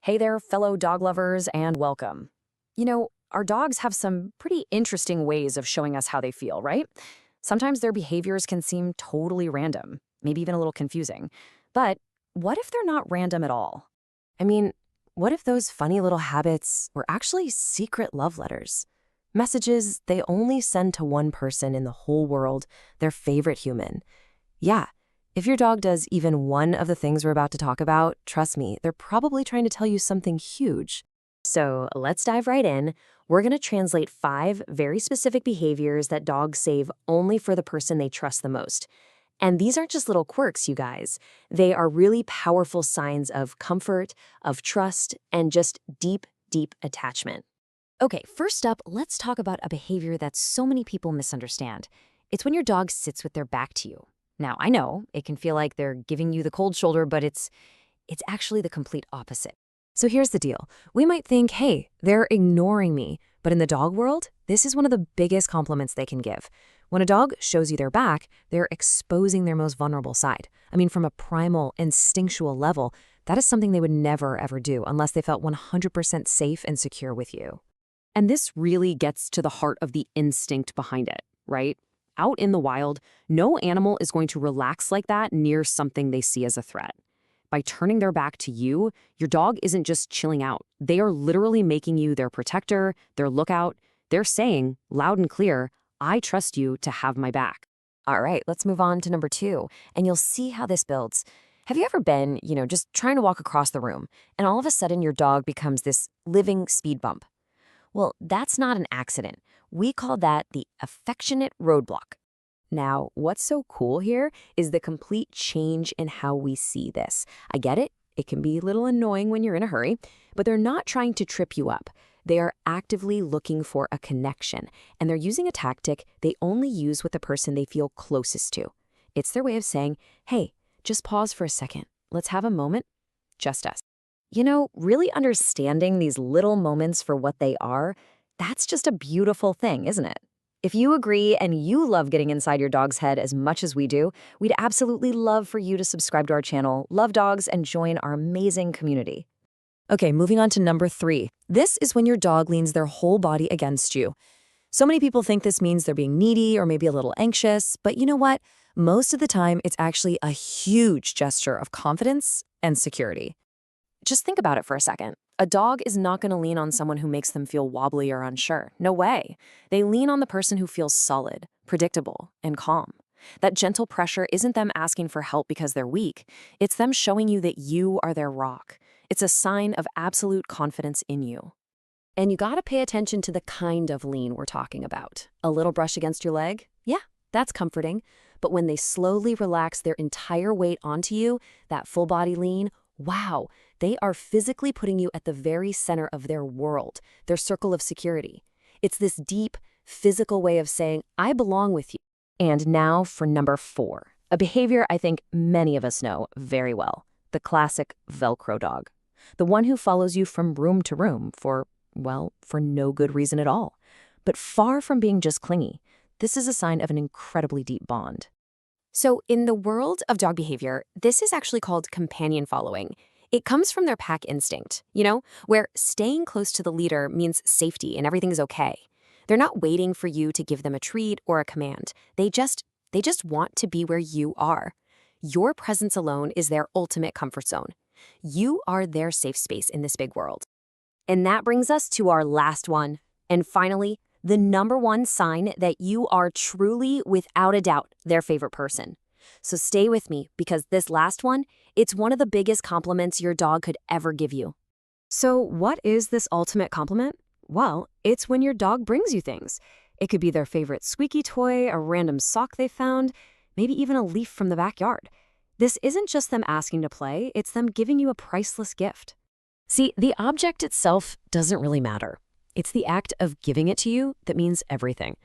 Hey there, fellow dog lovers, and welcome. Our dogs have some pretty interesting ways of showing us how they feel, right? Sometimes their behaviors can seem totally random, maybe even a little confusing. But what if they're not random at all? I mean, what if those funny little habits were actually secret love letters? Messages they only send to one person in the whole world, their favorite human. Yeah, if your dog does even one of the things we're about to talk about, trust me, they're probably trying to tell you something huge. So let's dive right in. We're going to translate 5 very specific behaviors that dogs save only for the person they trust the most. And these aren't just little quirks, you guys. They are really powerful signs of comfort, of trust, and just deep, deep attachment. Okay, first up, let's talk about a behavior that so many people misunderstand. It's when your dog sits with their back to you. Now, I know it can feel like they're giving you the cold shoulder, but it's actually the complete opposite. So here's the deal. We might think, hey, they're ignoring me. But in the dog world, this is one of the biggest compliments they can give. When a dog shows you their back, they're exposing their most vulnerable side. I mean, from a primal, instinctual level, that is something they would never, ever do unless they felt 100% safe and secure with you. And this really gets to the heart of the instinct behind it, right? Out in the wild, no animal is going to relax like that near something they see as a threat. By turning their back to you, your dog isn't just chilling out. They are literally making you their protector, their lookout. They're saying, loud and clear, I trust you to have my back. All right, let's move on to number 2, and you'll see how this builds. Have you ever been, just trying to walk across the room, and all of a sudden your dog becomes this living speed bump? Well, that's not an accident. We call that the affectionate roadblock. Now, what's so cool here is the complete change in how we see this. I get it. It can be a little annoying when you're in a hurry, but they're not trying to trip you up. They are actively looking for a connection, and they're using a tactic they only use with the person they feel closest to. It's their way of saying, hey, just pause for a second. Let's have a moment. Just us. Really understanding these little moments for what they are, that's just a beautiful thing, isn't it? If you agree and you love getting inside your dog's head as much as we do, we'd absolutely love for you to subscribe to our channel, love dogs, and join our amazing community. Okay, moving on to number 3. This is when your dog leans their whole body against you. So many people think this means they're being needy or maybe a little anxious, but you know what? Most of the time, it's actually a huge gesture of confidence and security. Just think about it for a second. A dog is not going to lean on someone who makes them feel wobbly or unsure. No way. They lean on the person who feels solid, predictable, and calm. That gentle pressure isn't them asking for help because they're weak. It's them showing you that you are their rock. It's a sign of absolute confidence in you. And you gotta pay attention to the kind of lean we're talking about. A little brush against your leg? Yeah, that's comforting. But when they slowly relax their entire weight onto you, that full body lean, wow, they are physically putting you at the very center of their world, their circle of security. It's this deep, physical way of saying, I belong with you. And now for number 4, a behavior I think many of us know very well, the classic Velcro dog. The one who follows you from room to room for no good reason at all. But far from being just clingy, this is a sign of an incredibly deep bond. So in the world of dog behavior, this is actually called companion following. It comes from their pack instinct, where staying close to the leader means safety and everything's okay. They're not waiting for you to give them a treat or a command. They just want to be where you are. Your presence alone is their ultimate comfort zone. You are their safe space in this big world. And that brings us to our last one. And finally, the number 1 sign that you are truly, without a doubt, their favorite person. So stay with me because this last one, it's one of the biggest compliments your dog could ever give you. So what is this ultimate compliment? Well, it's when your dog brings you things. It could be their favorite squeaky toy, a random sock they found, maybe even a leaf from the backyard. This isn't just them asking to play, it's them giving you a priceless gift. See, the object itself doesn't really matter. It's the act of giving it to you that means everything.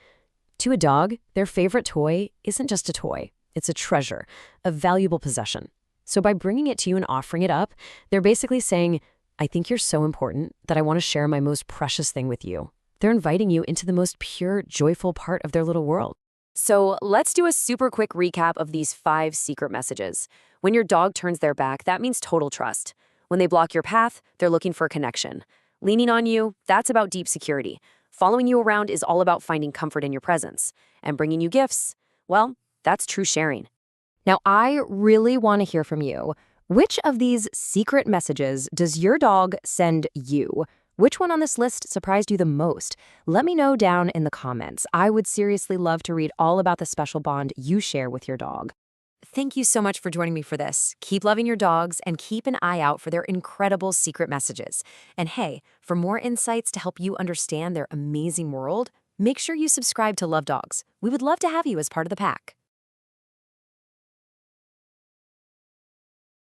To a dog, their favorite toy isn't just a toy. It's a treasure, a valuable possession. So by bringing it to you and offering it up, they're basically saying, I think you're so important that I want to share my most precious thing with you. They're inviting you into the most pure, joyful part of their little world. So let's do a super quick recap of these 5 secret messages. When your dog turns their back, that means total trust. When they block your path, they're looking for a connection. Leaning on you, that's about deep security. Following you around is all about finding comfort in your presence. And bringing you gifts, well, that's true sharing. Now, I really want to hear from you. Which of these secret messages does your dog send you? Which one on this list surprised you the most? Let me know down in the comments. I would seriously love to read all about the special bond you share with your dog. Thank you so much for joining me for this. Keep loving your dogs and keep an eye out for their incredible secret messages. And hey, for more insights to help you understand their amazing world, make sure you subscribe to Love Dogs. We would love to have you as part of the pack.